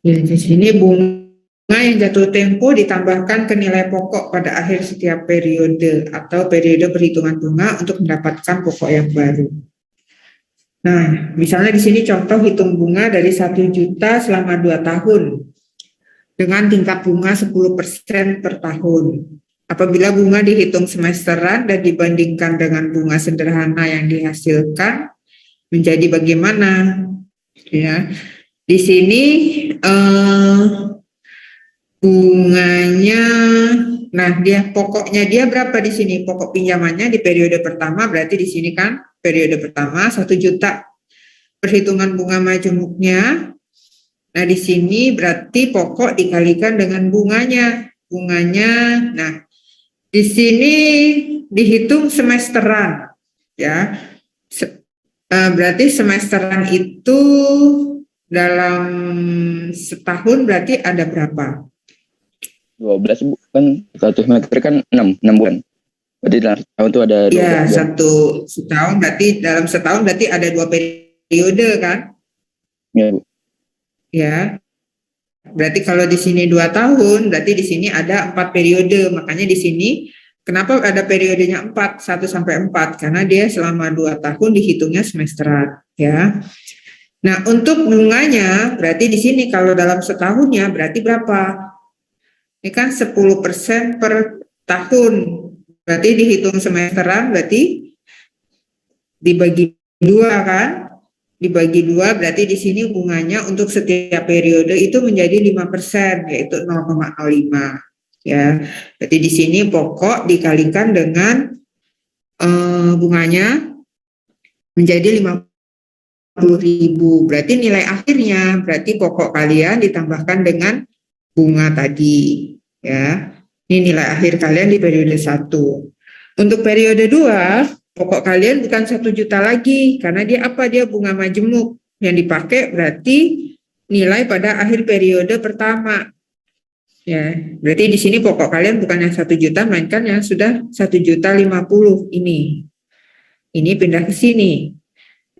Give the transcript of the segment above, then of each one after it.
Ya, di sini bunga yang jatuh tempo ditambahkan ke nilai pokok pada akhir setiap periode atau periode perhitungan bunga untuk mendapatkan pokok yang baru. Nah, misalnya di sini contoh hitung bunga dari 1 juta selama 2 tahun dengan tingkat bunga 10% per tahun. Apabila bunga dihitung semesteran dan dibandingkan dengan bunga sederhana yang dihasilkan, menjadi bagaimana? Ya, di sini bunganya, nah dia pokoknya dia berapa di sini? Pokok pinjamannya di periode pertama berarti di sini kan periode pertama 1 juta. Perhitungan bunga majemuknya, nah di sini berarti pokok dikalikan dengan bunganya. Bunganya, nah di sini dihitung semesteran, ya. Berarti semesteran itu dalam setahun berarti ada berapa? 12 Bu, kan 1 semester kan 6 bulan. Berarti dalam setahun itu ada 12 Ya, bulan. satu setahun berarti dalam setahun berarti ada 2 periode kan? Ya, Bu. Ya. Berarti kalau di sini 2 tahun, berarti di sini ada 4 periode. Makanya di sini kenapa ada periodenya 4, 1 sampai 4? Karena dia selama 2 tahun dihitungnya semesteran, ya. Nah, untuk bunganya berarti di sini kalau dalam setahunnya berarti berapa? Ini kan 10% per tahun. Berarti dihitung semesteran berarti dibagi 2 kan? Dibagi 2 berarti di sini bunganya untuk setiap periode itu menjadi 5%, yaitu 0,05. Ya, berarti di sini pokok dikalikan dengan bunganya menjadi 50.000. Berarti nilai akhirnya berarti pokok kalian ditambahkan dengan bunga tadi. Ya, ini nilai akhir kalian di periode 1. Untuk periode 2, pokok kalian bukan 1 juta lagi, karena dia apa? Dia bunga majemuk. Yang dipakai berarti nilai pada akhir periode pertama. Ya, berarti di sini pokok kalian bukan yang 1 juta, melainkan yang sudah 1.050.000 ini. Ini pindah ke sini.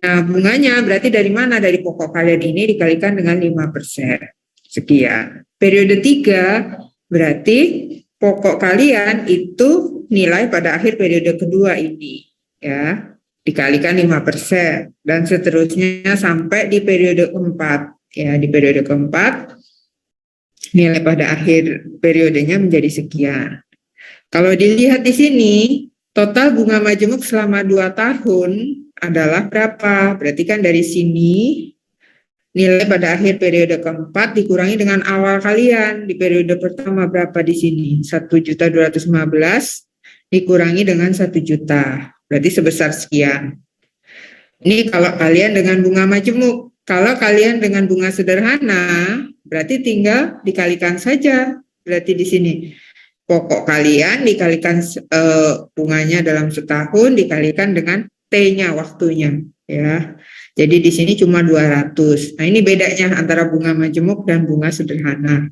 Nah, bunganya berarti dari mana? Dari pokok kalian ini dikalikan dengan 5%. Sekian. Periode 3 berarti pokok kalian itu nilai pada akhir periode kedua ini, ya, dikalikan 5% dan seterusnya sampai di periode keempat. Ya, di periode keempat nilai pada akhir periodenya menjadi sekian. Kalau dilihat di sini, total bunga majemuk selama 2 tahun adalah berapa? Berarti kan dari sini nilai pada akhir periode keempat dikurangi dengan awal kalian. Di periode pertama berapa di sini? 1.215 dikurangi dengan 1 juta. Berarti sebesar sekian. Ini kalau kalian dengan bunga majemuk. Kalau kalian dengan bunga sederhana, berarti tinggal dikalikan saja. Berarti di sini pokok kalian dikalikan bunganya dalam setahun dikalikan dengan T-nya waktunya, ya. Jadi di sini cuma 200. Nah, ini bedanya antara bunga majemuk dan bunga sederhana.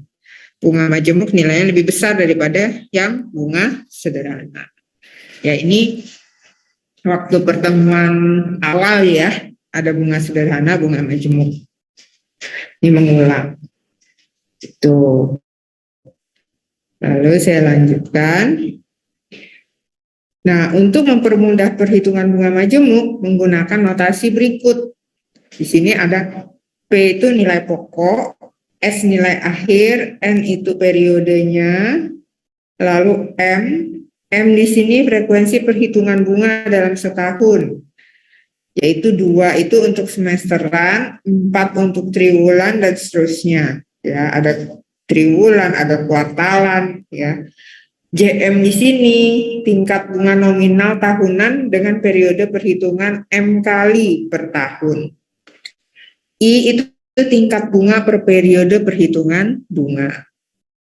Bunga majemuk nilainya lebih besar daripada yang bunga sederhana. Ya, ini waktu pertemuan awal ya, ada bunga sederhana, bunga majemuk. Ini mengulang. Itu. Lalu saya lanjutkan. Nah, untuk mempermudah perhitungan bunga majemuk menggunakan notasi berikut. Di sini ada P itu nilai pokok, S nilai akhir, N itu periodenya, lalu M di sini frekuensi perhitungan bunga dalam setahun, yaitu 2 itu untuk semesteran, 4 untuk triwulan dan seterusnya. Ya, ada triwulan, ada kuartalan, ya. JM di sini tingkat bunga nominal tahunan dengan periode perhitungan M kali per tahun. I itu tingkat bunga per periode perhitungan bunga.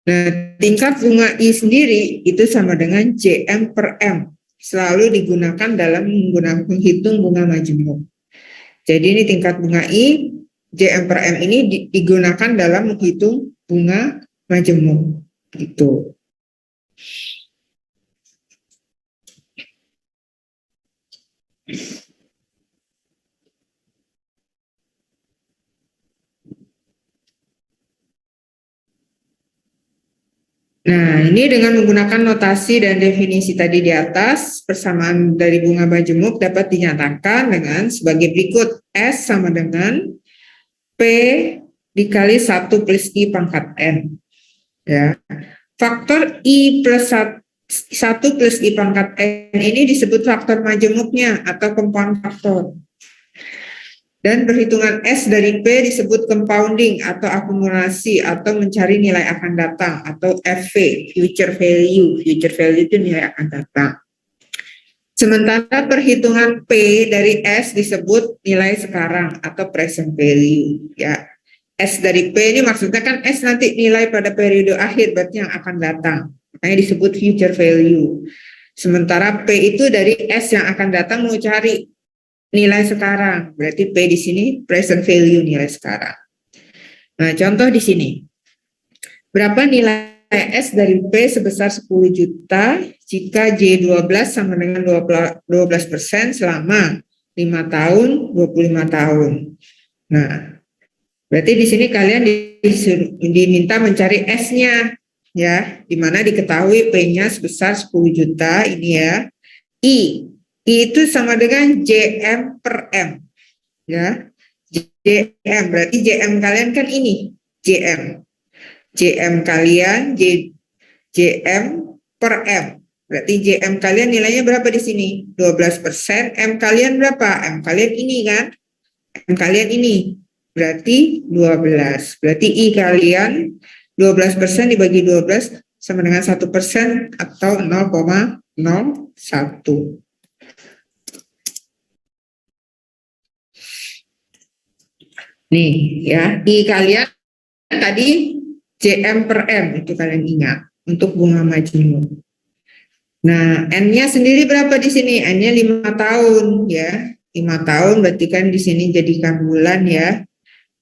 Nah, tingkat bunga I sendiri itu sama dengan JM per M. Selalu digunakan dalam menghitung bunga majemuk. Jadi ini tingkat bunga I, JM per M ini digunakan dalam menghitung bunga majemuk. Gitu. Nah, ini dengan menggunakan notasi dan definisi tadi di atas, persamaan dari bunga majemuk dapat dinyatakan dengan sebagai berikut. S sama dengan P dikali 1 plus I pangkat N. Ya. Faktor I plus 1 plus I pangkat N ini disebut faktor majemuknya atau compound faktor. Dan perhitungan S dari P disebut compounding atau akumulasi atau mencari nilai akan datang atau FV, future value. Future value itu nilai akan datang. Sementara perhitungan P dari S disebut nilai sekarang atau present value. Ya, S dari P ini maksudnya kan S nanti nilai pada periode akhir berarti yang akan datang. Makanya disebut future value. Sementara P itu dari S yang akan datang mau cari nilai sekarang, berarti P di sini present value nilai sekarang. Nah, contoh di sini. Berapa nilai S dari P sebesar 10 juta jika J12 sama dengan 12% selama 5 tahun, 25 tahun. Nah, berarti di sini kalian diminta mencari S-nya, ya, di mana diketahui P-nya sebesar 10 juta, ini ya. I itu sama dengan JM per M. Ya, JM berarti JM kalian kan ini JM. JM kalian JM per M. Berarti JM kalian nilainya berapa di sini? 12%. M kalian berapa? M kalian ini kan? M kalian ini. Berarti 12. Berarti I kalian 12% dibagi 12 sama dengan 1% atau 0,01. Nih ya, di kalian tadi JM per M itu kalian ingat untuk bunga majemuk. Nah, N-nya sendiri berapa di sini? N-nya 5 tahun ya. 5 tahun berarti kan di sini jadikan bulan ya.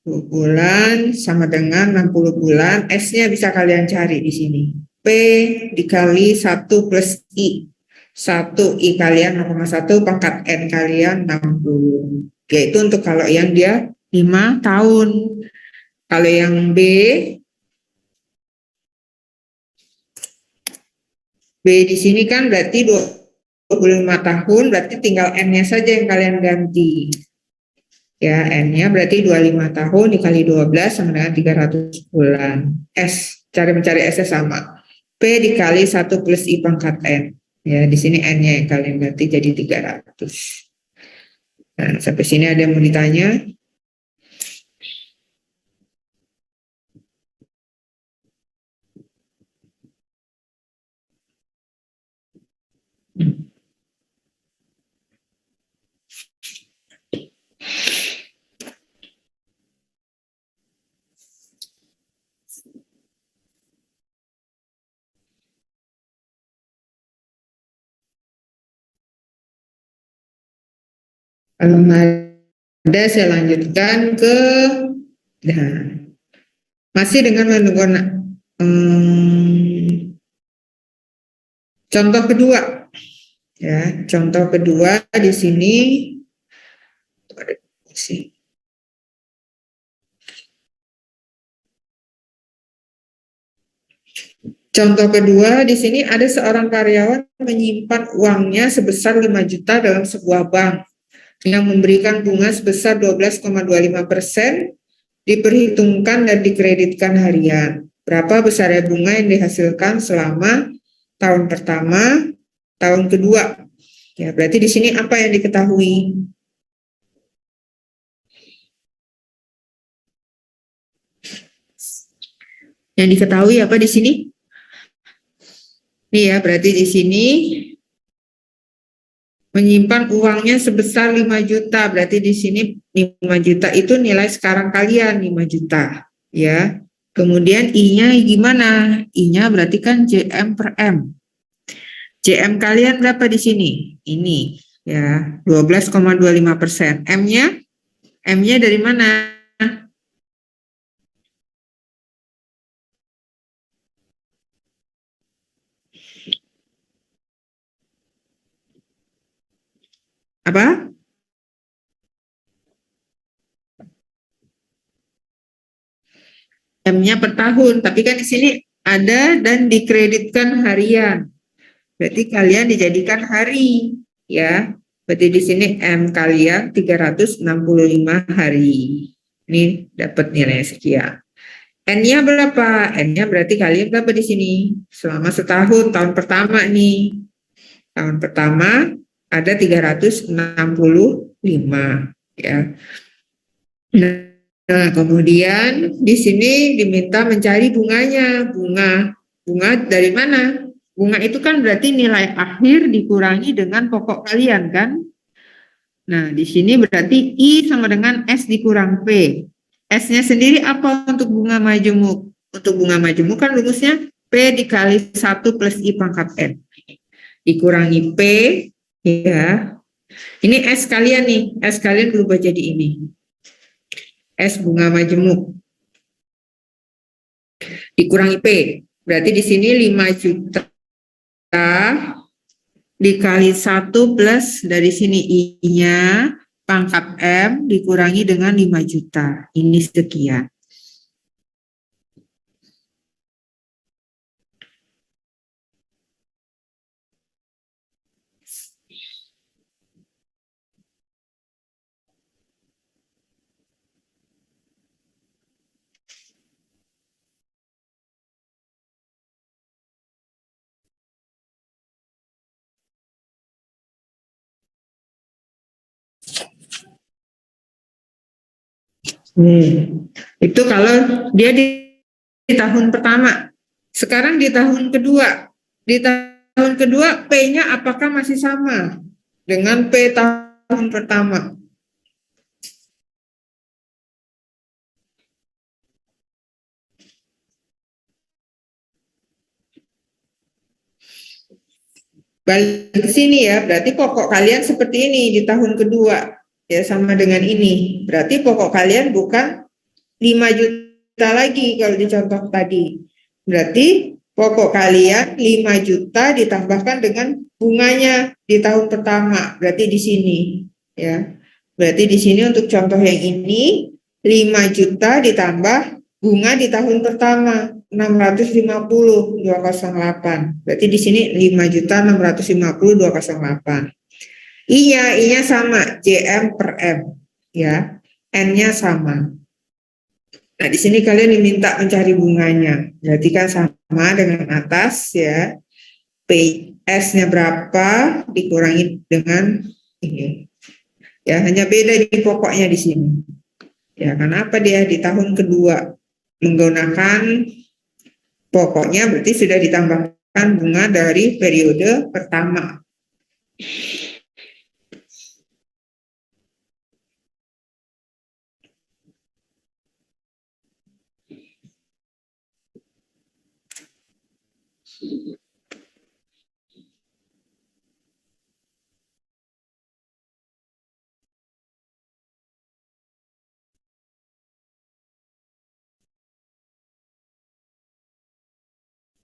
20 bulan sama dengan 60 bulan. S-nya bisa kalian cari di sini. P dikali 1 plus I. 1 I kalian 0,1 pangkat N kalian 60. Yaitu untuk kalau yang dia 5 tahun. Kalau yang B di sini kan berarti 25 tahun, berarti tinggal N-nya saja yang kalian ganti. Ya, N-nya berarti 25 tahun dikali 12 sama dengan 300 bulan. S, cari mencari S-nya sama. P dikali 1 plus I pangkat N. Ya, di sini N-nya yang kalian ganti jadi 300. Nah, sampai sini ada yang mau ditanya? Kalau nggak ada, saya lanjutkan ke nah, masih dengan menggunakan contoh kedua. Ya, contoh kedua di sini contoh kedua di sini ada seorang karyawan menyimpan uangnya sebesar 5 juta dalam sebuah bank yang memberikan bunga sebesar 12,25%, diperhitungkan dan dikreditkan harian. Berapa besarnya bunga yang dihasilkan selama tahun pertama, tahun kedua? Ya, berarti di sini apa yang diketahui? Yang diketahui apa di sini? Nih ya, berarti di sini menyimpan uangnya sebesar 5 juta. Berarti di sini 5 juta itu nilai sekarang kalian 5 juta, ya. Kemudian I-nya gimana? I-nya berarti kan JM per M. JM kalian berapa di sini? Ini ya, 12,25%. M-nya? M-nya dari mana? Apa? M-nya per tahun, tapi kan di sini ada dan dikreditkan harian. Berarti kalian dijadikan hari, ya. Berarti di sini M kalian 365 hari. Ini dapat nilai sekian. N-nya berapa? N-nya berarti kalian berapa di sini? Selama setahun, tahun pertama nih. Tahun pertama ada 365, ya. Nah, kemudian di sini diminta mencari bunganya. Bunga dari mana? Bunga itu kan berarti nilai akhir dikurangi dengan pokok kalian kan? Nah, di sini berarti I sama dengan S dikurang P. S-nya sendiri apa untuk bunga majemuk? Untuk bunga majemuk kan rumusnya P dikali 1 plus I pangkat N. Dikurangi P, ya. Ini S kalian nih, S kalian berubah jadi ini. S bunga majemuk. Dikurangi P. Berarti di sini 5 juta dikali 1 plus dari sini I-nya pangkat M dikurangi dengan 5 juta. Ini sekian. Itu kalau dia di tahun pertama. Sekarang di tahun kedua. Di tahun kedua P-nya apakah masih sama dengan P tahun pertama? Balik ke sini ya, berarti pokok kalian seperti ini di tahun kedua. Ya sama dengan ini. Berarti pokok kalian bukan 5 juta lagi kalau di contoh tadi. Berarti pokok kalian 5 juta ditambahkan dengan bunganya di tahun pertama. Berarti di sini, ya. Berarti di sini untuk contoh yang ini 5 juta ditambah bunga di tahun pertama 650.208. Berarti di sini 5.650.208. I-nya sama, JM per M, ya. N-nya sama. Nah, di sini kalian diminta mencari bunganya. Berarti kan sama dengan atas, ya. PS-nya berapa dikurangi dengan ini. Ya, hanya beda di pokoknya di sini. Ya, kenapa dia di tahun kedua menggunakan pokoknya berarti sudah ditambahkan bunga dari periode pertama.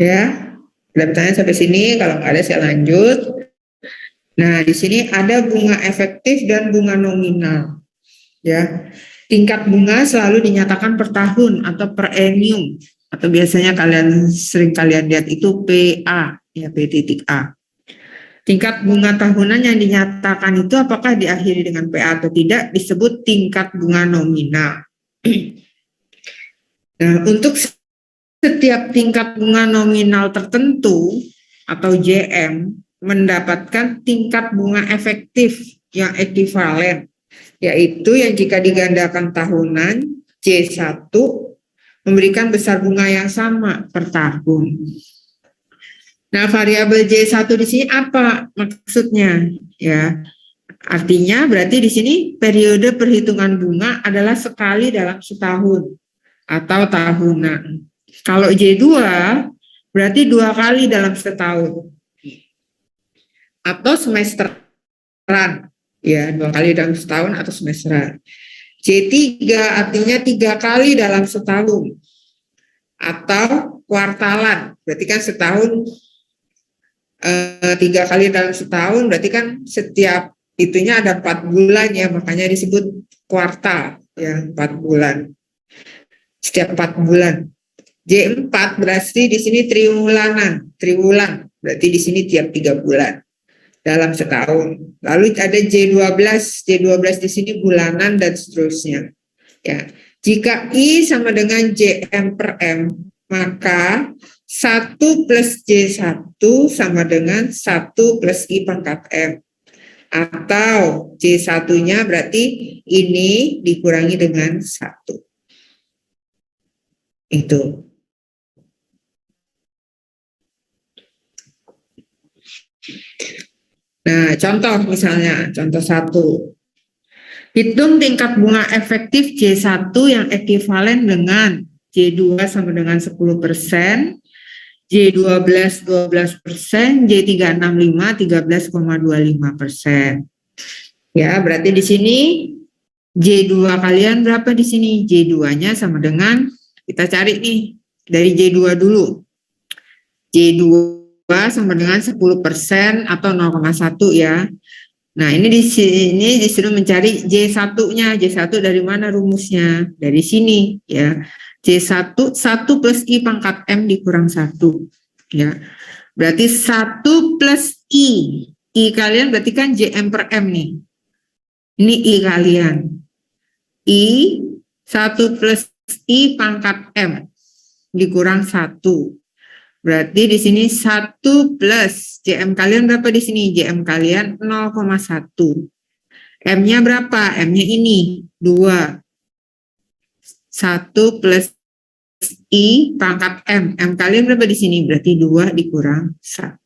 Ya, ada pertanyaan sampai sini. Kalau nggak ada saya lanjut. Nah, di sini ada bunga efektif dan bunga nominal. Ya, tingkat bunga selalu dinyatakan per tahun atau per annum, atau biasanya sering kalian lihat itu PA, ya P titik A. Tingkat bunga tahunan yang dinyatakan itu apakah diakhiri dengan PA atau tidak disebut tingkat bunga nominal. Nah, untuk setiap tingkat bunga nominal tertentu atau JM mendapatkan tingkat bunga efektif yang ekuivalen, yaitu yang jika digandakan tahunan J1 memberikan besar bunga yang sama per tahun. Nah, variabel J1 di sini apa maksudnya? Ya, artinya berarti di sini periode perhitungan bunga adalah sekali dalam setahun atau tahunan. Kalau J2 berarti 2 kali dalam setahun atau semesteran, ya 2 kali dalam setahun atau semesteran. J3 artinya 3 kali dalam setahun atau kuartalan, berarti kan setahun 3 kali dalam setahun, berarti kan setiap itunya ada 4 bulan ya, makanya disebut kuartal ya, 4 bulan. Setiap 4 bulan. J4 berarti di sini triwulan. Berarti di sini tiap 3 bulan dalam setahun. Lalu ada J12 di sini bulanan dan seterusnya. Ya. Jika I sama dengan JM per M, maka 1 plus J1 sama dengan 1 plus I pangkat M. Atau J1-nya berarti ini dikurangi dengan 1. Itu. Nah, contoh misalnya, contoh 1. Hitung tingkat bunga efektif J1 yang ekivalen dengan J2 sama dengan 10%, J12 12%, J365 13,25%. Ya, berarti di sini J2 kalian berapa di sini? J2-nya sama dengan, kita cari nih dari J2 dulu. J2 sama dengan 10% atau 0,1 ya. Nah, ini di sini disuruh mencari J1-nya. J1 dari mana rumusnya? Dari sini ya. J1 1 plus I pangkat M dikurang 1 ya. Berarti 1 plus I. I kalian berarti kan JM per M nih. Ini I kalian. I 1 plus I pangkat M dikurang 1. Berarti di sini 1 plus JM kalian berapa di sini? JM kalian 0,1. M-nya berapa? M-nya ini 2. 1 plus I pangkat M. M kalian berapa di sini? Berarti 2 dikurang 1.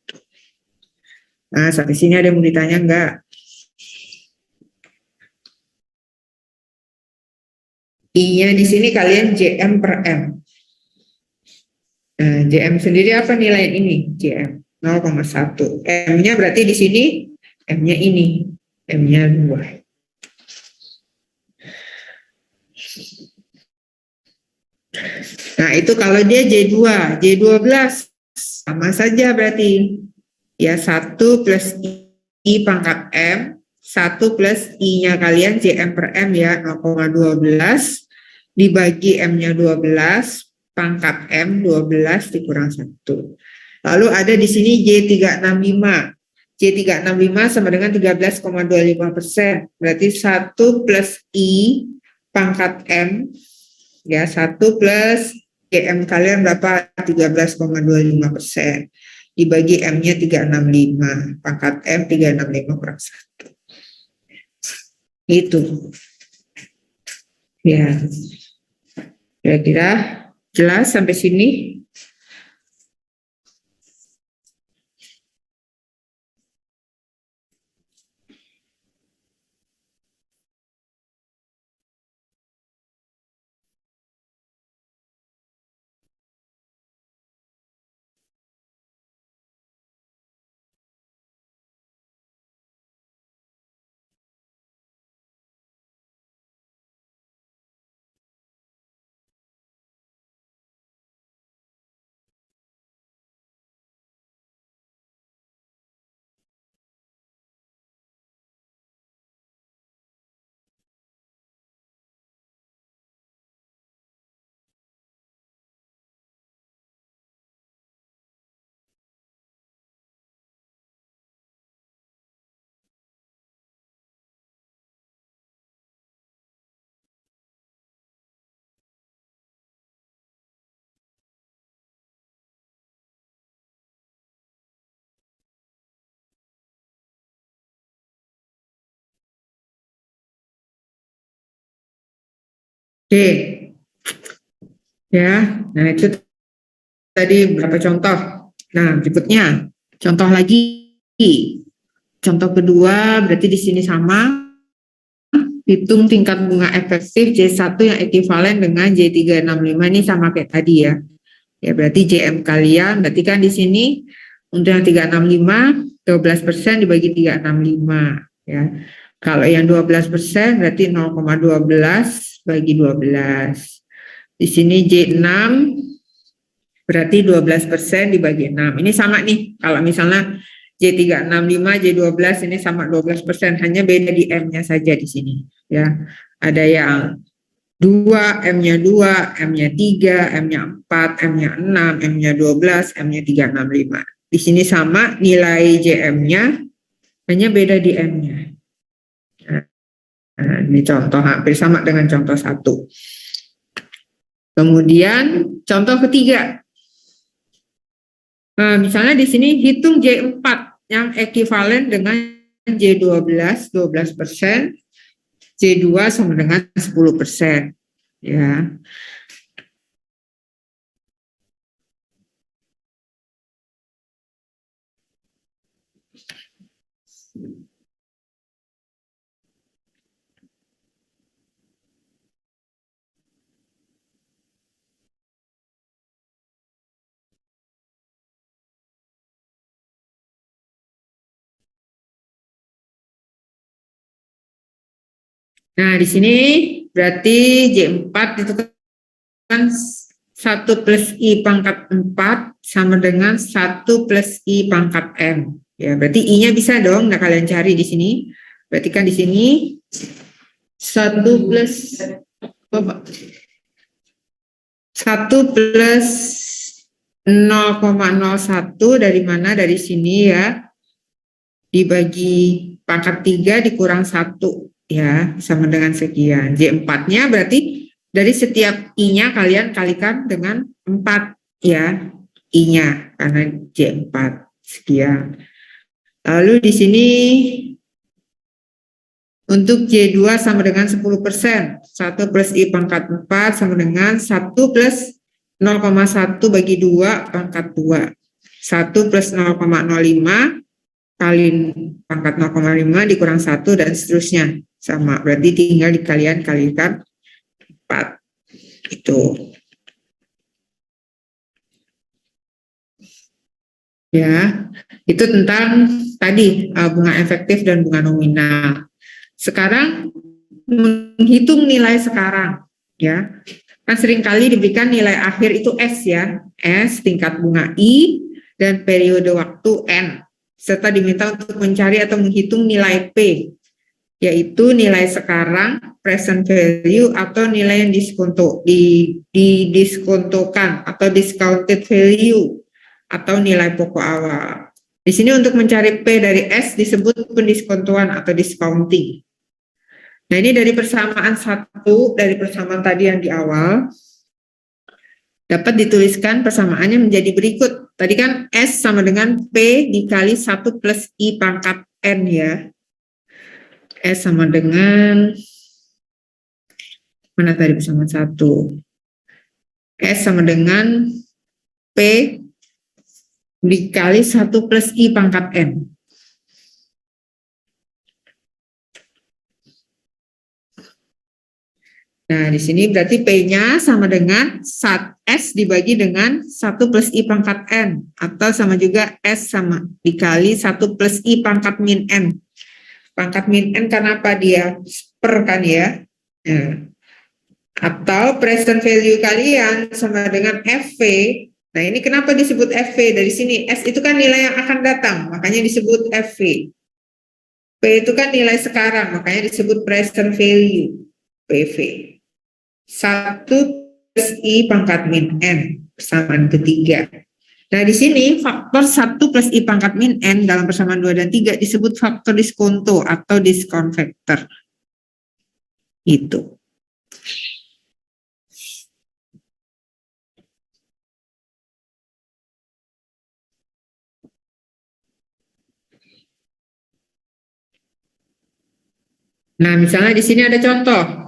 Nah, sampai sini ada yang mau ditanya enggak? I-nya di sini kalian JM per M. Nah, JM sendiri apa nilai ini? JM 0,1. M-nya berarti di sini M-nya ini. M-nya 2. Nah, itu kalau dia J2. J12 sama saja berarti. Ya, 1 plus I pangkat M. 1 plus I-nya kalian JM per M ya. 0,12. Dibagi M-nya 12. Pangkat M 12 dikurang 1. Lalu ada di sini J365. J365 sama dengan 13,25%. Berarti 1 plus I pangkat M. Ya, 1 plus JM kalian berapa? 13,25%. Dibagi M-nya 365. Pangkat M 365 kurang 1. Itu. Ya. Kira-kira jelas sampai sini? Oke. Ya, nah itu tadi beberapa contoh. Nah, berikutnya contoh lagi. Contoh kedua berarti di sini sama. Hitung tingkat bunga efektif J1 yang ekivalen dengan J365 ini sama kayak tadi ya. Ya berarti JM kalian berarti kan di sini untuk yang 365 12% dibagi 365 ya. Kalau yang 12% berarti 0,12 bagi 12. Di sini J6 berarti 12% dibagi 6. Ini sama nih. Kalau misalnya J365, J12 ini sama 12%, hanya beda di M-nya saja di sini. Ya, ada yang 2, M-nya 2, M-nya 3, M-nya 4, M-nya 6, M-nya 12, M-nya 365. Di sini sama nilai JM-nya, hanya beda di M-nya. Nah, ini contoh hampir sama dengan contoh 1. Kemudian contoh ketiga. Nah, misalnya di sini hitung J4 yang ekivalen dengan J12, 12%, J2 sama dengan 10%. Ya. Nah, di sini berarti J4 itu kan 1 plus I pangkat 4 sama dengan 1 plus I pangkat M. Ya, berarti I-nya bisa dong, nah kalian cari di sini. Berarti kan di sini 1 plus 0,01 dari mana? Dari sini ya. Dibagi pangkat 3 dikurang 1 ya, sama dengan sekian. J4-nya berarti dari setiap I-nya kalian kalikan dengan 4 ya, I-nya karena J4 sekian. Lalu di sini untuk J2 sama dengan 10%. 1 plus I pangkat 4 sama dengan 1 plus 0,1 bagi 2 pangkat 2. 1 plus 0,05 kali pangkat 0,5 dikurang 1 dan seterusnya. Sama, berarti tinggal kalian kalikan 4. Itu. Ya, itu tentang tadi bunga efektif dan bunga nominal. Sekarang menghitung nilai sekarang, ya. Kan seringkali diberikan nilai akhir itu S ya, S tingkat bunga I dan periode waktu N, serta diminta untuk mencari atau menghitung nilai P, yaitu nilai sekarang, present value atau nilai yang didiskontokan atau discounted value atau nilai pokok awal. Di sini untuk mencari P dari S disebut pendiskontoan atau discounting. Nah, ini dari persamaan 1, dari persamaan tadi yang di awal, dapat dituliskan persamaannya menjadi berikut. Tadi kan S sama dengan P dikali 1 plus I pangkat N ya. S sama dengan, mana tadi persamaan 1? S sama dengan P dikali 1 plus I pangkat N. Nah, di sini berarti P-nya sama dengan S dibagi dengan 1 plus I pangkat N. Atau sama juga S sama dikali 1 plus I pangkat min N. Pangkat min N karena apa? Dia per kan ya. Nah, atau present value kalian sama dengan FV. Nah, ini kenapa disebut FV? Dari sini S itu kan nilai yang akan datang, makanya disebut FV. P itu kan nilai sekarang, makanya disebut present value, PV. 1 plus I pangkat min N, persamaan ketiga. Nah, di sini faktor 1 plus I pangkat min N dalam persamaan 2 dan 3 disebut faktor diskonto atau discount factor. Itu. Nah, misalnya di sini ada contoh.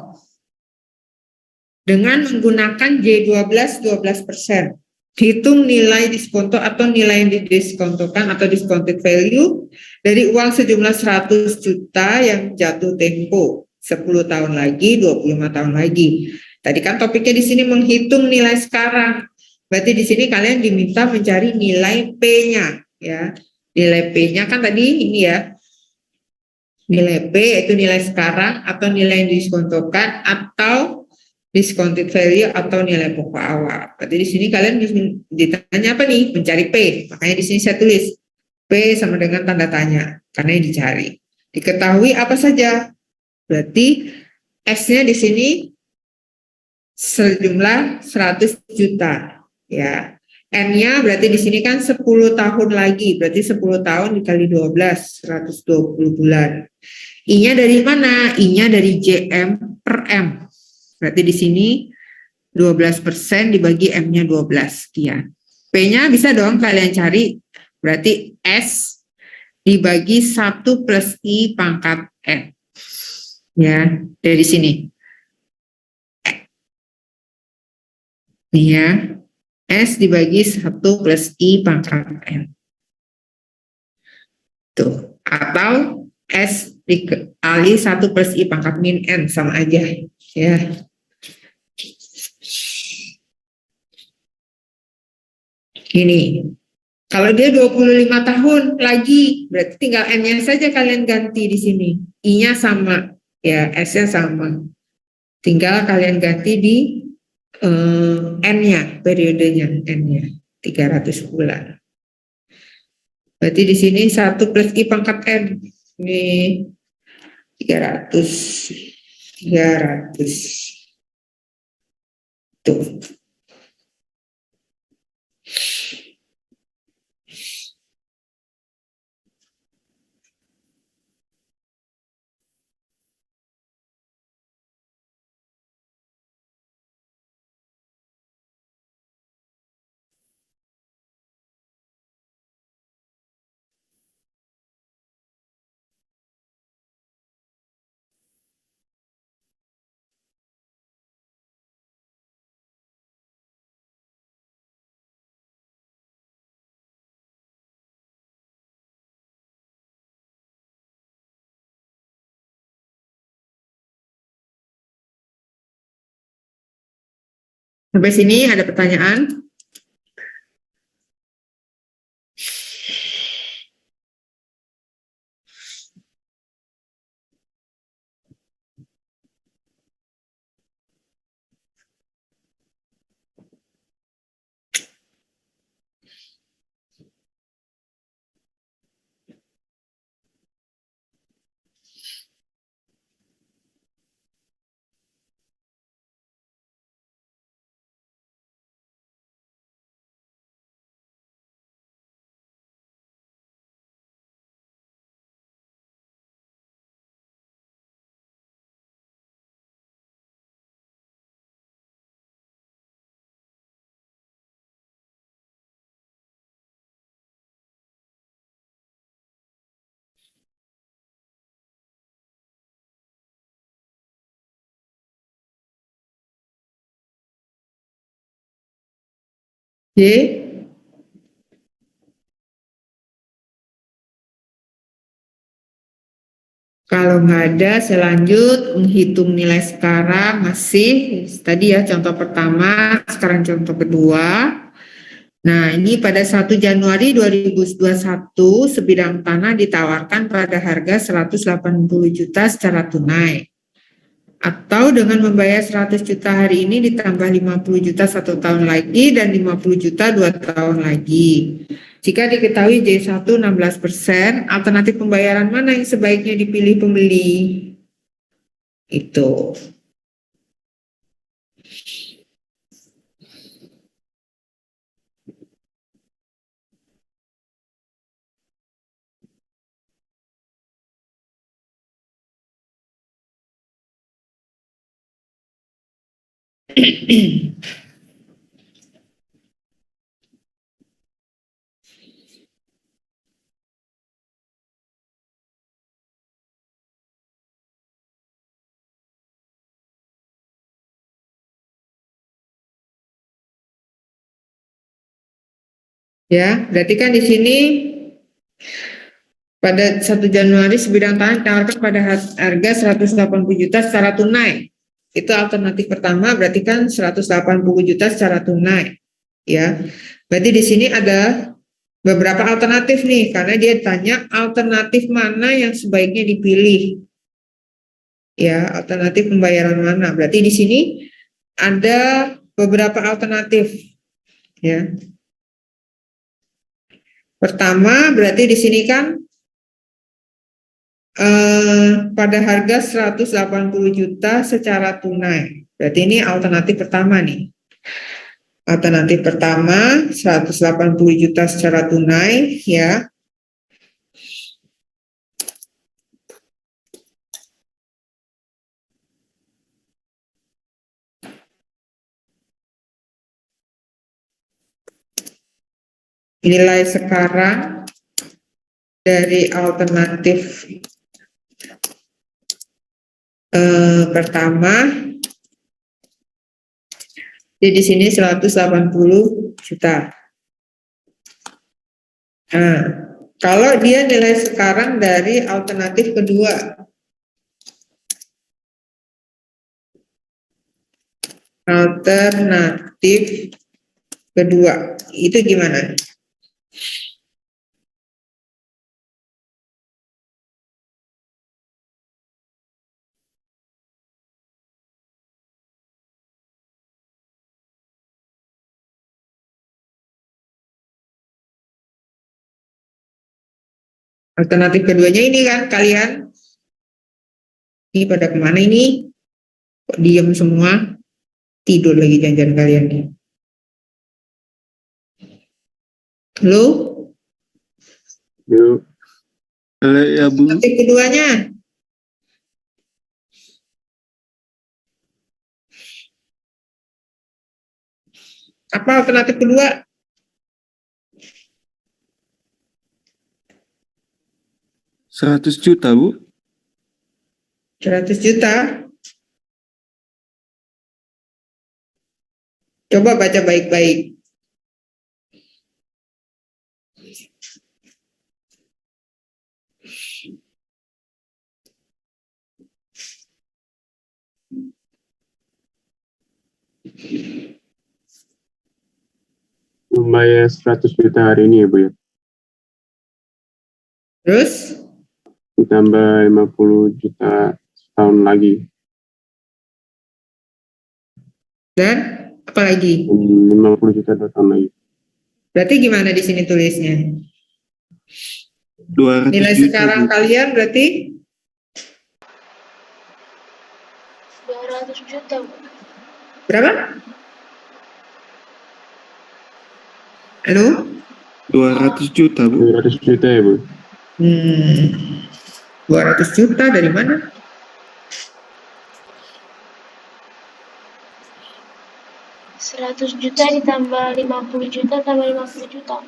Dengan menggunakan J12 12%. Hitung nilai diskonto atau nilai yang didiskontokan atau discounted value dari uang sejumlah 100 juta yang jatuh tempo 10 tahun lagi, 25 tahun lagi. Tadi kan topiknya di sini menghitung nilai sekarang. Berarti di sini kalian diminta mencari nilai P-nya ya. Nilai P-nya kan tadi ini ya. Nilai P yaitu nilai sekarang atau nilai yang didiskontokan atau discounted value atau nilai pokok awal. Berarti di sini kalian ditanya apa nih? Mencari P. Makanya di sini saya tulis P sama dengan tanda tanya karena yang dicari. Diketahui apa saja? Berarti S-nya di sini sejumlah 100 juta ya. N-nya berarti di sini kan 10 tahun lagi, berarti 10 tahun dikali 12, 120 bulan. I-nya dari mana? I-nya dari JM per M. Berarti di sini 12% dibagi M-nya 12, sekian. P-nya bisa dong kalian cari, berarti S dibagi 1 plus I pangkat N. Ya, dari sini. Nih ya, S dibagi 1 plus I pangkat N. Tuh, atau S dikali 1 plus I pangkat min N, sama aja. Ya. Ini. Kalau dia 25 tahun lagi, berarti tinggal N-nya saja kalian ganti di sini. I-nya sama, ya, S-nya sama. Tinggal kalian ganti di N-nya, periodenya, N-nya, 300 bulan. Berarti di sini 1 plus I pangkat N. Ini 300. Tuh. Sampai sini ada pertanyaan? Oke. Kalau nggak ada, saya lanjut menghitung nilai sekarang masih tadi ya contoh pertama, sekarang contoh kedua. Nah, ini pada 1 Januari 2021 sebidang tanah ditawarkan pada harga 180 juta secara tunai. Atau dengan membayar 100 juta hari ini ditambah 50 juta 1 tahun lagi dan 50 juta 2 tahun lagi. Jika diketahui J1 16%, alternatif pembayaran mana yang sebaiknya dipilih pembeli? Itu. Ya, berarti kan di sini pada 1 Januari sebidang tanah ditawarkan pada harga 180 juta secara tunai. Itu alternatif pertama, berarti kan 180 juta secara tunai. Ya, berarti di sini ada beberapa alternatif nih, karena dia tanya alternatif mana yang sebaiknya dipilih. Ya, alternatif pembayaran mana? Berarti di sini ada beberapa alternatif. Ya. Pertama, berarti di sini kan pada harga 180 juta secara tunai. Berarti ini alternatif pertama nih. Alternatif pertama 180 juta secara tunai ya. Nilai sekarang dari alternatif pertama, jadi di sini 180 juta. Nah, kalau dia nilai sekarang dari alternatif kedua, itu gimana? Alternatif keduanya ini kan kalian, ini pada kemana ini? Kok diem semua? Tidur lagi jangan kalian nih. Halo? Yuk. Ya, Bu. Alternatif keduanya? Apa alternatif kedua? 100 juta, Bu. 100 juta. Coba baca baik-baik. Membayar 100 juta hari ini ya, Bu ya. Terus? Ditambah 50 juta setahun lagi. Dan apa lagi? 50 juta 2 tahun lagi. Berarti gimana di sini tulisnya? 200 Nilai juta, sekarang Bu. kalian berarti 200 juta, Bu. berapa? Halo? 200 juta, Bu. 200 juta ya, Bu. 200 juta dari mana? Seratus juta ditambah 50 juta tambah 50 juta.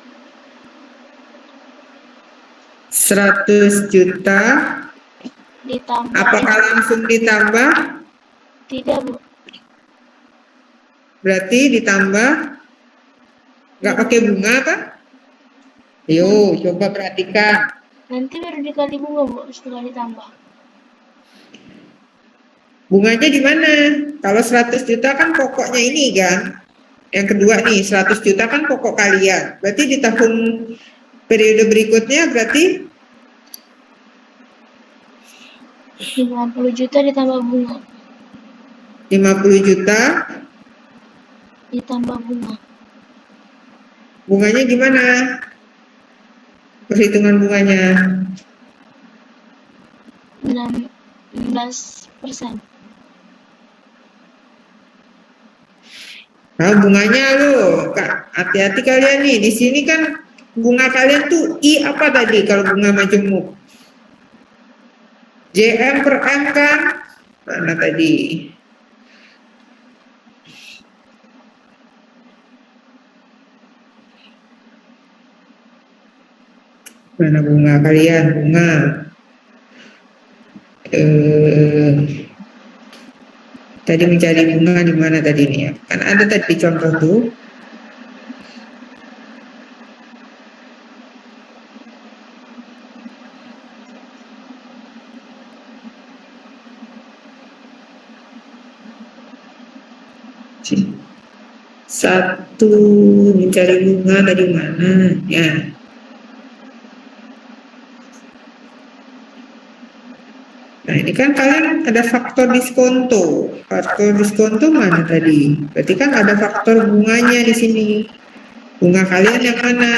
100 juta. Ditambah. Apakah langsung ditambah? Tidak, Bu. Berarti ditambah nggak pakai bunga apa? Yo, coba perhatikan. Nanti baru dikali bunga, Bu, setelah ditambah. Bunganya di mana? Kalau 100 juta kan pokoknya ini kan. Yang kedua nih, 100 juta kan pokok kalian. Berarti di tahun periode berikutnya berarti 50 juta ditambah bunga. 50 juta. Ditambah bunga. Bunganya gimana? Perhitungan bunganya. 16%. Nah, bunganya loh, Kak, hati-hati kalian nih. Di sini kan bunga kalian tuh I apa tadi kalau bunga majemuk? JM per M kan? Mana tadi? Mana bunga kalian? Bunga. Tadi mencari bunga di mana tadi nih ya? Kan ada tadi contoh tuh. Satu mencari bunga dari mana ya? Nah ini kan kalian ada faktor diskonto. Faktor diskonto mana tadi? Berarti kan ada faktor bunganya di sini. Bunga kalian yang mana?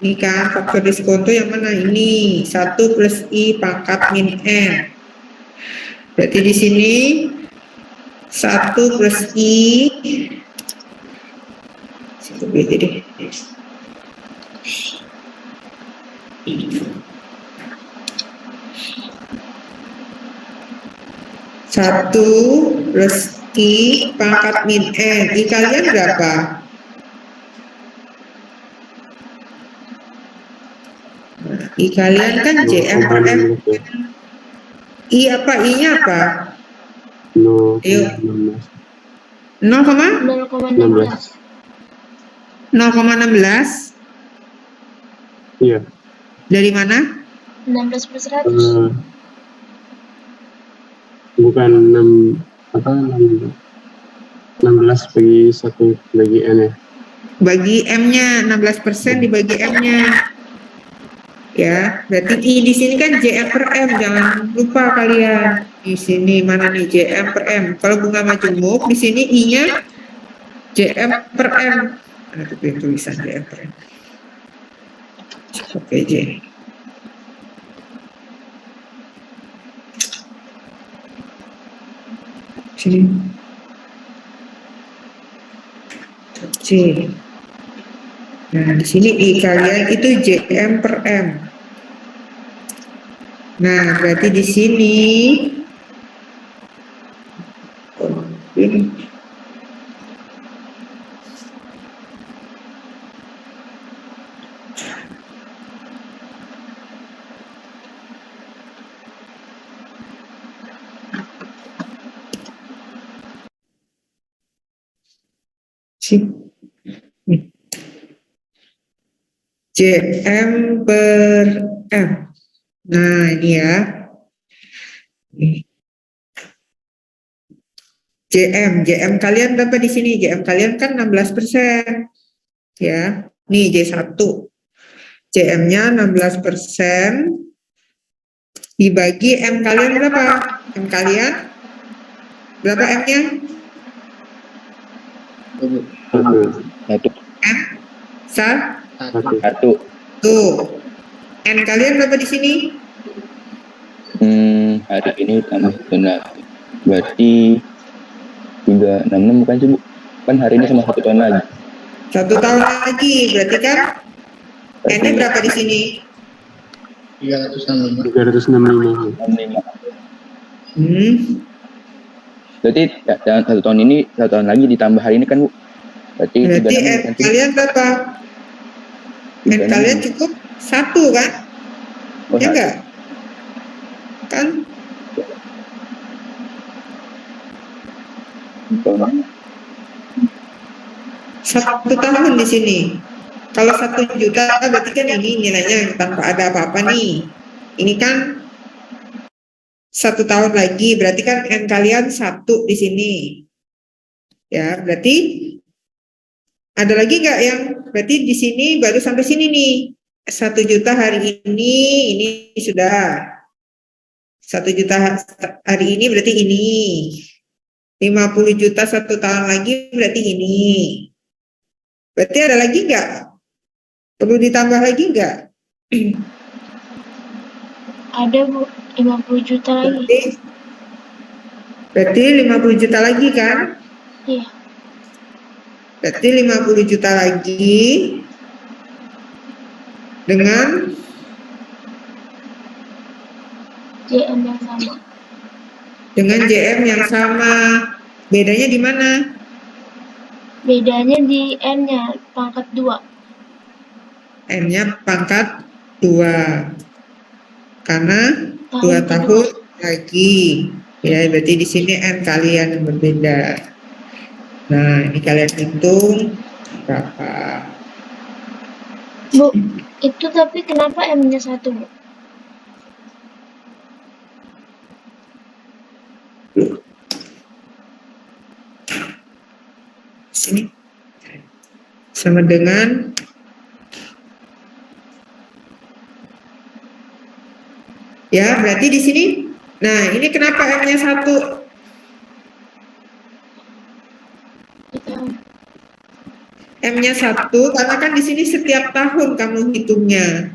Ini kan faktor diskonto yang mana? Ini 1 plus I pangkat min N. Berarti di sini 1 plus I. Situ beda deh. 1 plus I pangkat min N. I kalian berapa? I kalian kan JM per M. 0,16 I apa? I-nya apa? 0,16 0,16. 0,16? iya Dari mana? 16 per 100. bukan 16 bagi 1 bagi N ya. Bagi M-nya 16% dibagi M-nya. Ya, berarti I di sini kan JM per M, jangan lupa kalian. Di sini mana nih JM per M. Kalau bunga majemuk di sini I-nya JM per M. Ada tuh tulisan JM per M. Oke, J. Sini. C. Nah, di sini I kalian itu JM per M. Nah, berarti di sini JM per M. Nah, ini ya. JM kalian berapa di sini? JM kalian kan 16%. Ya. Nih J1. JM-nya 16% dibagi M kalian berapa? M kalian berapa M-nya? 1. M? Sal? 1. Tuh. N kalian berapa di sini? Hari ini tambah benar. Berarti 366 bukan sih, Bu? Kan hari ini sama 1 tahun lagi. 1 tahun lagi, berarti kan N-nya berapa di sini? 365 65. Berarti dalam 1 tahun ini, 1 tahun lagi ditambah hari ini kan, Bu? Berarti Berarti 36 N bukan sih? kalian berapa? N kalian cukup 1 kan? Oh, Ya 1. enggak? Kan? Satu tahun di sini. Kalau 1 juta berarti kan ini nilainya tanpa ada apa-apa nih. Ini kan 1 tahun lagi, berarti kan N kalian 1 di sini. Ya, berarti ada lagi nggak yang berarti di sini baru sampai sini nih. 1 juta hari ini sudah. 1 juta hari ini berarti ini. 50 juta 1 tahun lagi berarti ini. Berarti ada lagi nggak? Perlu ditambah lagi nggak? Ada, Bu. 50 juta lagi. Berarti 50 juta lagi kan? Iya. Berarti 50 juta lagi dengan JM yang sama. dengan JM yang sama. Bedanya di mana? Bedanya di N-nya, pangkat 2. N-nya pangkat 2. Karena 2 tahun lagi. Ya, berarti di sini N kalian yang berbeda. Nah, ini kalian hitung berapa? Bu, itu tapi kenapa M-nya 1, Bu? Sini. Sama dengan ya, berarti di sini. Nah, ini kenapa M-nya 1? M-nya 1 karena kan di sini setiap tahun kamu hitungnya.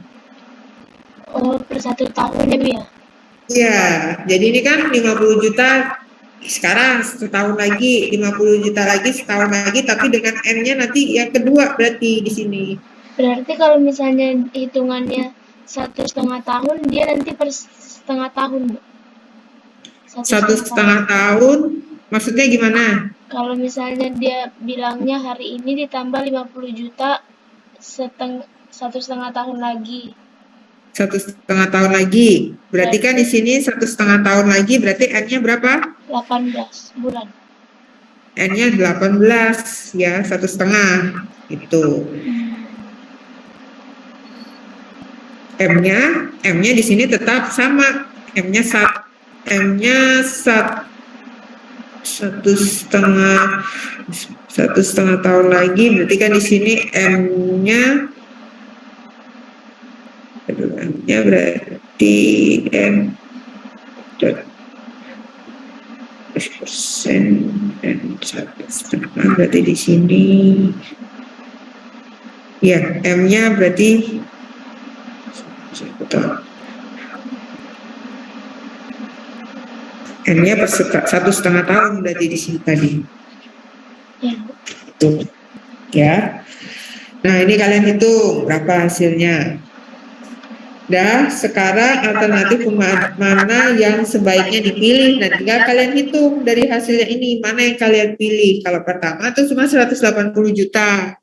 Oh, per 1 tahun ya, Bu ya? Iya, jadi ini kan 50 juta Sekarang setahun lagi 50 juta lagi setahun lagi, tapi dengan N-nya nanti yang kedua berarti di sini. Berarti kalau misalnya hitungannya 1,5 tahun, dia nanti per setengah tahun, Bu. 1,5 tahun, maksudnya gimana? Kalau misalnya dia bilangnya hari ini ditambah 50 juta 1,5 tahun lagi. 1,5 tahun lagi. Berarti kan di sini 1,5 tahun lagi, berarti N-nya berapa? 18 bulan. N-nya 18 ya, 1,5 itu. M-nya di sini tetap sama. M-nya 1,5 tahun lagi, berarti kan di sini M-nya berarti M persen dan 1,5 berarti di sini ya M-nya berarti N-nya per 1,5 tahun berarti di sini tadi. Ya. Itu ya. Nah ini kalian hitung berapa hasilnya. Dah, sekarang alternatif mana yang sebaiknya dipilih. Nah, tinggal kalian hitung dari hasilnya ini, mana yang kalian pilih. Kalau pertama itu cuma 180 juta.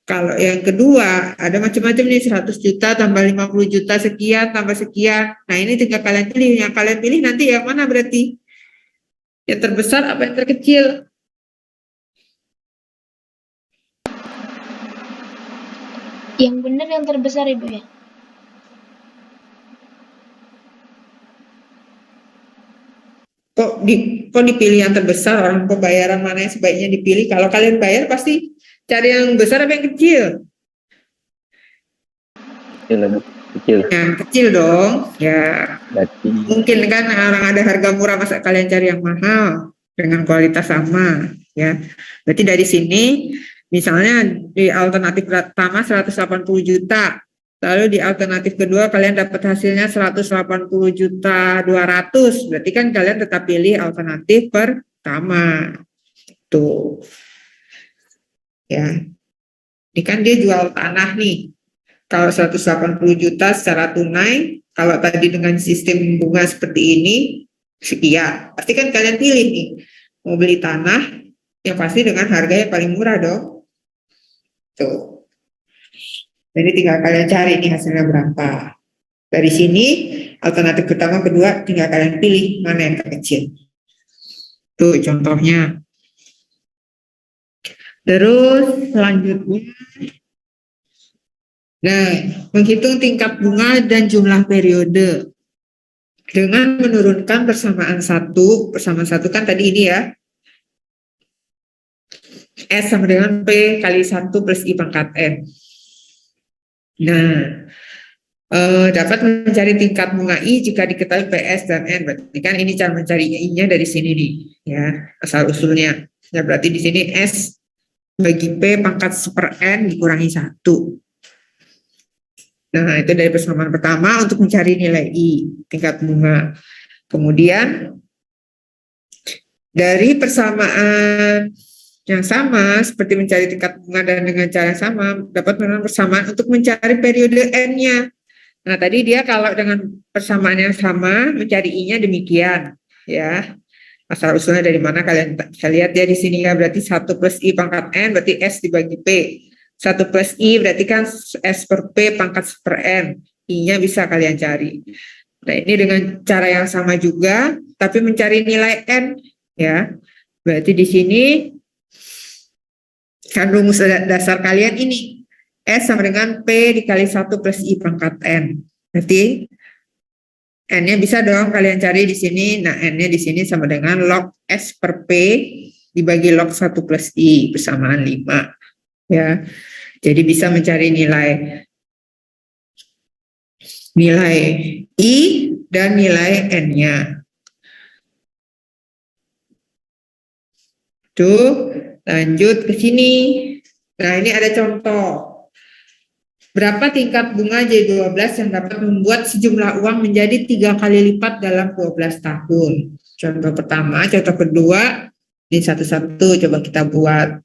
Kalau yang kedua, ada macam-macam nih, 100 juta tambah 50 juta sekian, tambah sekian. Nah, ini tinggal kalian pilih. Yang kalian pilih nanti yang mana berarti? Yang terbesar apa yang terkecil? Yang benar yang terbesar, Ibu ya? Kok dipilih yang terbesar, orang pembayaran mana yang sebaiknya dipilih? Kalau kalian bayar pasti cari yang besar apa yang kecil? Kecil. Yang kecil dong, ya. Berarti Mungkin kan orang ada harga murah, masa kalian cari yang mahal dengan kualitas sama, ya. Berarti dari sini, misalnya di alternatif pertama 180 juta, lalu di alternatif kedua kalian dapat hasilnya 180 juta 200, berarti kan kalian tetap pilih alternatif pertama. Tuh. Ya. Ini kan dia jual tanah nih. Kalau 180 juta secara tunai, kalau tadi dengan sistem bunga seperti ini, sekian. Pasti kan kalian pilih nih, mau beli tanah, yang pasti dengan harga yang paling murah dong. Tuh. Jadi tinggal kalian cari nih hasilnya berapa. Dari sini, alternatif pertama, kedua, tinggal kalian pilih mana yang terkecil. Tuh contohnya. Terus selanjutnya, nah, menghitung tingkat bunga dan jumlah periode dengan menurunkan persamaan satu kan tadi ini ya, S sama dengan P kali 1 plus I pangkat N. Nah, dapat mencari tingkat bunga I jika diketahui PS dan N. Berarti kan ini cara mencari I-nya dari sini nih, ya, asal usulnya. Ya, berarti di sini S bagi P pangkat 1/N dikurangi 1. Nah, itu dari persamaan pertama untuk mencari nilai I, tingkat bunga. Kemudian, dari persamaan yang sama, seperti mencari tingkat bunga dan dengan cara sama, dapat melakukan persamaan untuk mencari periode N-nya. Nah, tadi dia kalau dengan persamaan yang sama, mencari I-nya demikian. Ya, asal usulnya dari mana kalian bisa lihat ya di sini ya, berarti 1 plus I pangkat N, berarti S dibagi P. 1 plus I berarti kan S per P pangkat 1/N. I-nya bisa kalian cari. Nah, ini dengan cara yang sama juga, tapi mencari nilai N, ya. Berarti di sini kan rumus dasar kalian ini. S sama dengan P dikali 1 plus I pangkat N. Berarti N-nya bisa dong kalian cari di sini. Nah, N-nya di sini sama dengan log S per P dibagi log 1 plus I bersamaan 5. Ya. Jadi bisa mencari nilai I dan nilai N-nya. Tuh, lanjut ke sini. Nah, ini ada contoh. Berapa tingkat bunga J12 yang dapat membuat sejumlah uang menjadi 3 kali lipat dalam 12 tahun? Contoh pertama, contoh kedua, ini satu-satu coba kita buat.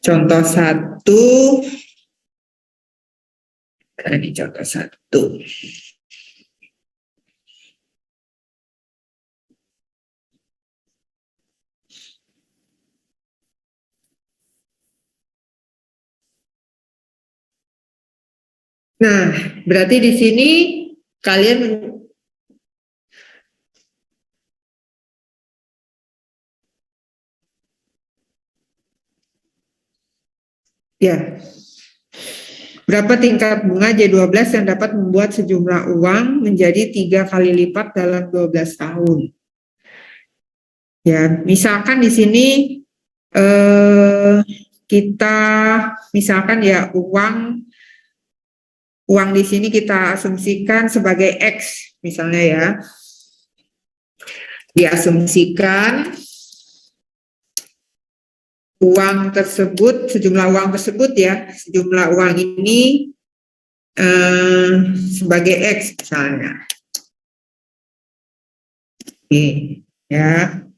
Contoh satu, ini contoh satu. Nah, berarti di sini kalian ya, berapa tingkat bunga J12 yang dapat membuat sejumlah uang menjadi 3 kali lipat dalam 12 tahun? Ya, misalkan di sini kita misalkan ya uang di sini kita asumsikan sebagai X misalnya ya. Diasumsikan uang tersebut, sejumlah uang tersebut ya, sejumlah uang ini sebagai X misalnya. Oke, ya.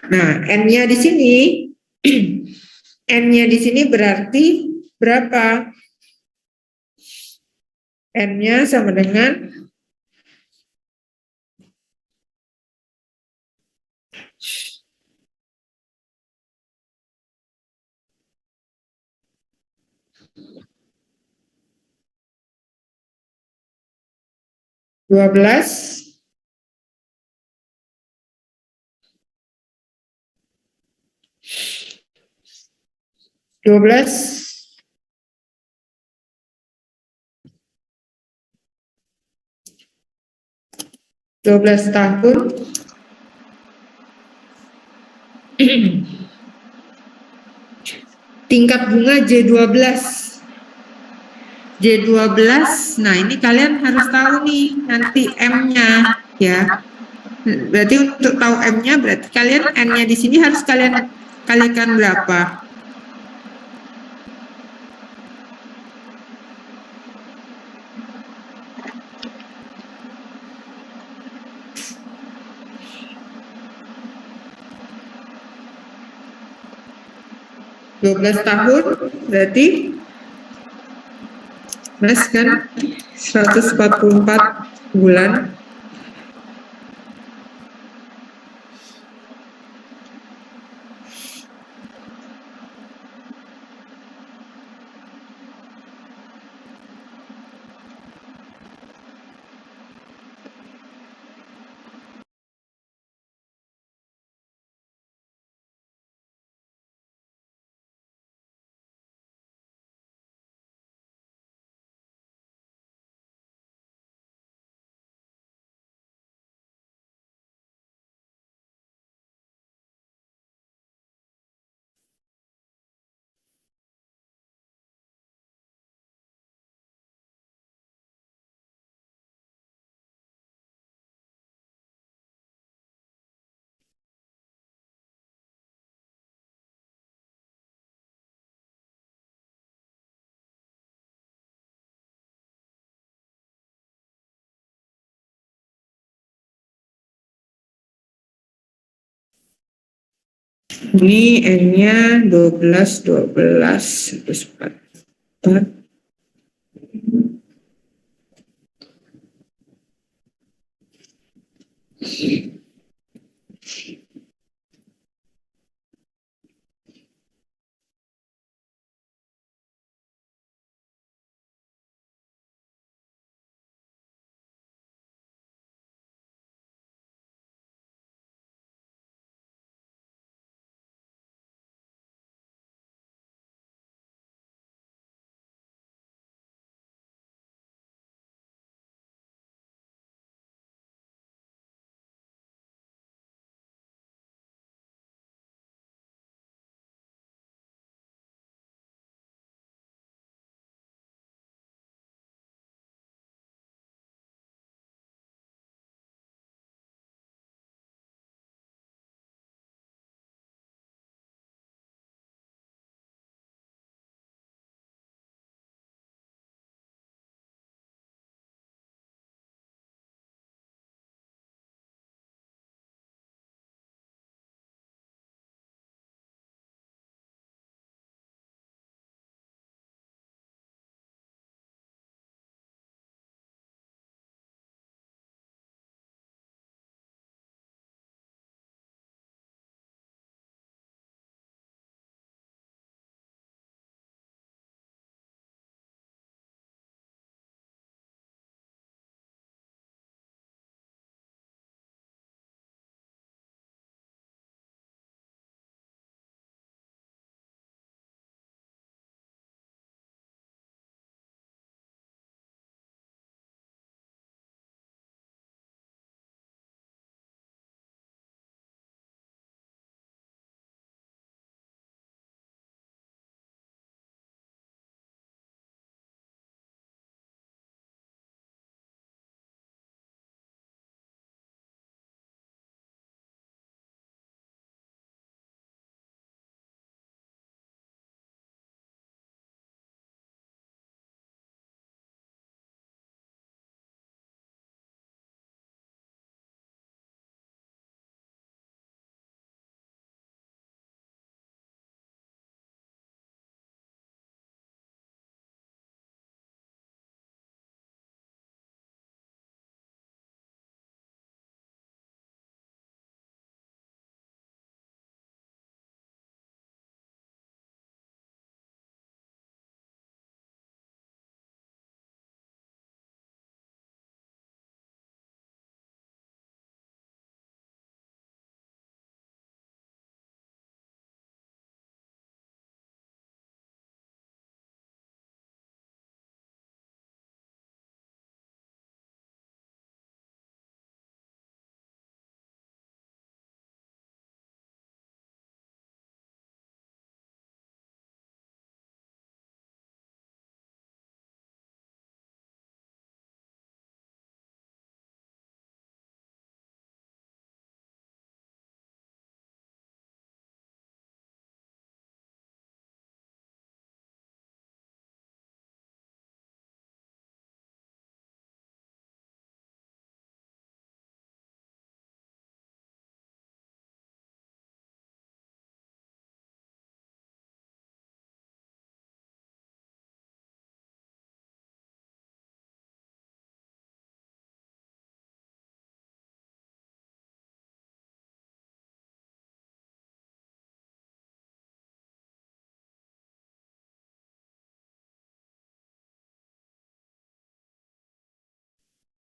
Nah, N-nya di sini N-nya di sini berarti berapa? N-nya sama dengan 12 tahun tingkat bunga J12. Nah, ini kalian harus tahu nih nanti M-nya ya. Berarti untuk tahu M-nya berarti kalian N-nya di sini harus kalian kalikan berapa? Belas tahun berarti Mas kan 144 bulan. Ini N-nya 12, 144.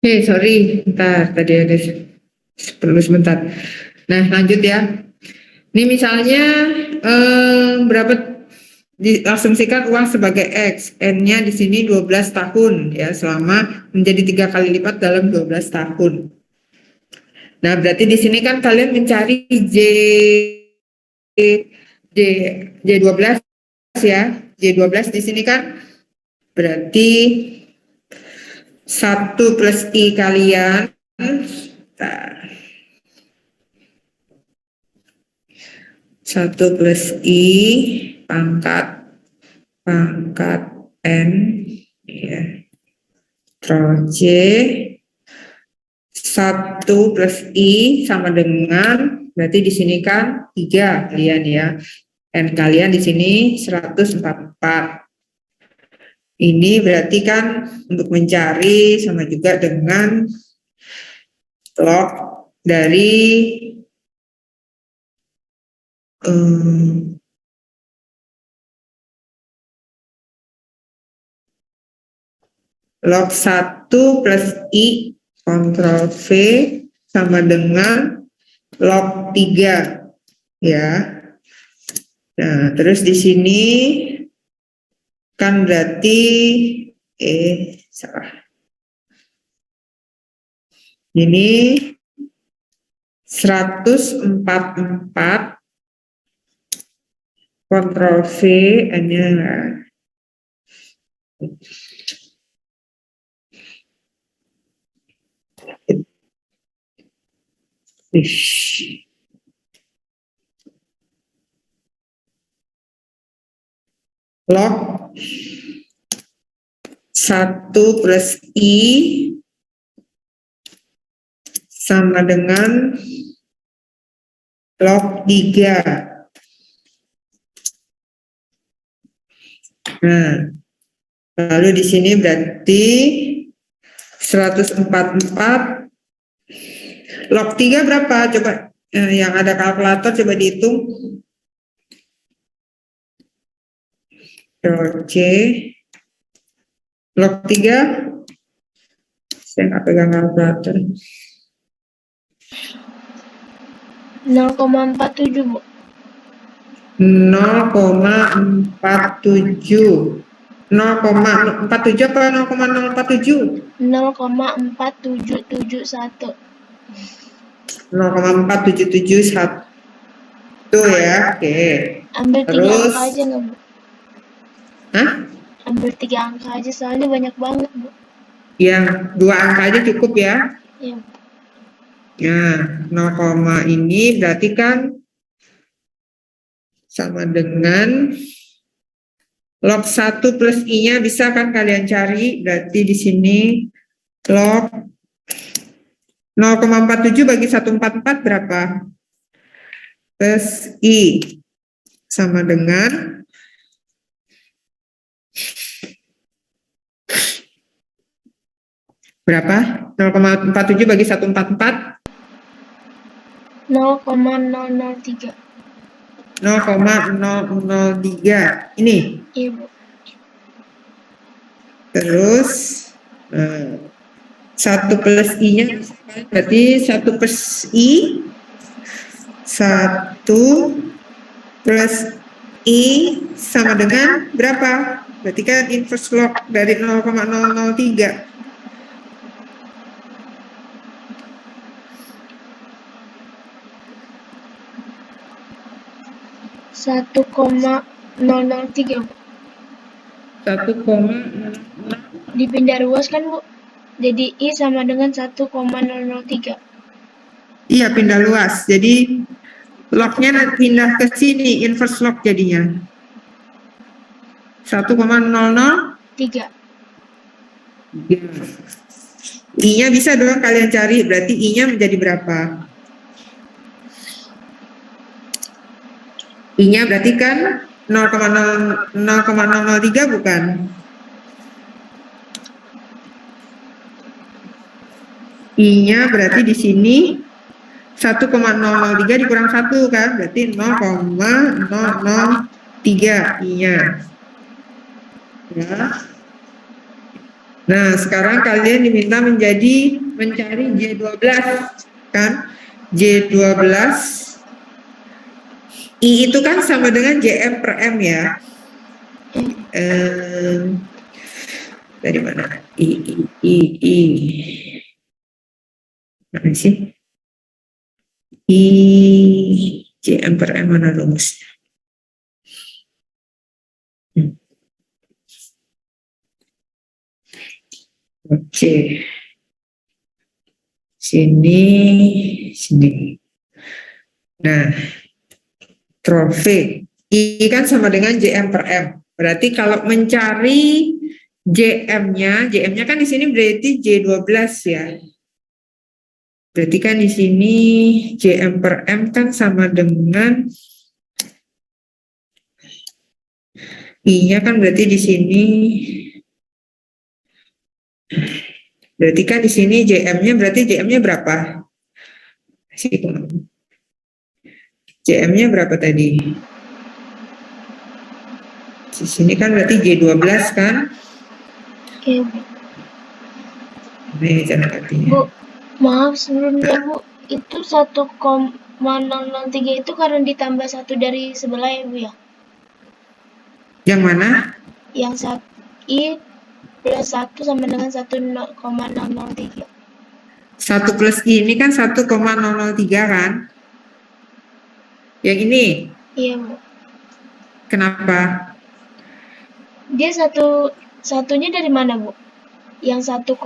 Sorry, bentar, tadi ada perlu sebentar. Nah, lanjut ya. Ini misalnya berapa diasumsikan uang sebagai X, N-nya di sini 12 tahun ya, selama menjadi 3 kali lipat dalam 12 tahun. Nah, berarti di sini kan kalian mencari J12 ya. J12 di sini kan berarti 1 plus I kalian. Nah, 1 plus I pangkat N ya, Ctrl J 1 plus I sama dengan, berarti di sini kan 3 kalian ya, N kalian di sini 144. Ini berarti kan untuk mencari sama juga dengan log dari log 1 plus I Ctrl V sama dengan log 3 ya. Nah, terus di sini kan berarti salah. Ini 144 Ctrl V hanya log 1 plus I sama dengan log 3. Nah, lalu di sini berarti 144 log 3 berapa? Coba yang ada kalkulator coba dihitung. Ctrl C log 3 saya nggak pegang kalkulator. 0,47 Bu. 0,47 0,47 apa 0,047? 0,4771. 0,4771 ya, oke. Ambil 3 Terus angka aja nggak Bu? Hah? Ambil 3 angka aja soalnya banyak banget Bu. Yang 2 angka aja cukup ya. Iya. Nah, 0, ini berarti kan sama dengan log 1 plus I-nya bisa kan kalian cari, berarti di sini log 0,47 bagi 144 berapa? Plus I sama dengan berapa? 0,47 bagi 144 0,003. 0,003 ini. Iya Bu. Terus 1 plus I-nya berarti 1 plus I 1 plus I sama dengan berapa? Berarti kan inverse log dari 0,003. 1,003 Bu. 1,006. Dipindah ruas kan Bu? Jadi I sama dengan 1,003. Iya, pindah luas. Jadi lognya pindah ke sini, inverse log jadinya. 1,003. 3. I-nya bisa dong kalian cari, berarti I-nya menjadi berapa? I-nya berarti kan 0,003 bukan? I-nya berarti di sini 1,003 dikurang 1 kan, berarti 0,003 I-nya. Ya. Nah, sekarang kalian diminta mencari J12 kan? J12 I itu kan sama dengan JM per M ya. Dari mana? I. Mana sih? I JM per M mana rumusnya? Oke. Sini. Nah, trofe. I kan sama dengan JM per M. Berarti kalau mencari JM-nya kan di sini berarti J12 ya. Berarti kan di sini JM per M kan sama dengan I-nya kan berarti di sini. Berarti kan di sini JM-nya berapa? JM-nya berapa tadi? Di sini kan berarti J12 kan? Oke, Bu. Ini cara artinya. Bu, maaf sebelumnya Bu, itu 1,003 itu karena ditambah 1 dari sebelah ya Bu ya? Yang mana? Yang I plus 1 sama dengan 1,003. 1 plus I ini kan 1,003 kan? Yang ini? Iya Bu. Kenapa? Dia satunya dari mana Bu? Yang 1,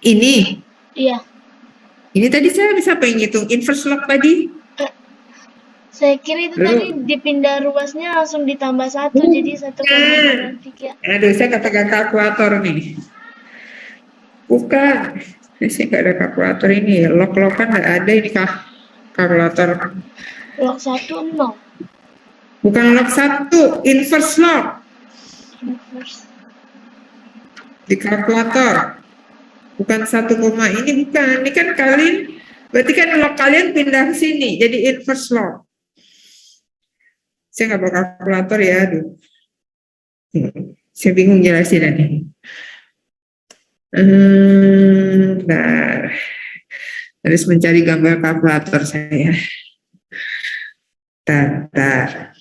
Ini? iya. Ini tadi saya bisa pengen ngitung inverse log tadi. Saya kira itu tadi dipindah ruasnya langsung ditambah 1, jadi 1,03. Aduh, saya nggak pegang kalkulator nih. Bukan. Saya nggak ada kalkulator ini ya. Log-logan nggak ada ini kalkulator. Log 1, 0. Bukan log 1, inverse log. Inverse. Di kalkulator. Bukan 1, ini bukan. Ini kan kalian, berarti kan log kalian pindah ke sini. Jadi inverse log. Saya nggak bawa kalkulator ya. Aduh. Saya bingung jelasin ini. Bentar. Harus mencari gambar kalkulator saya. Bentar.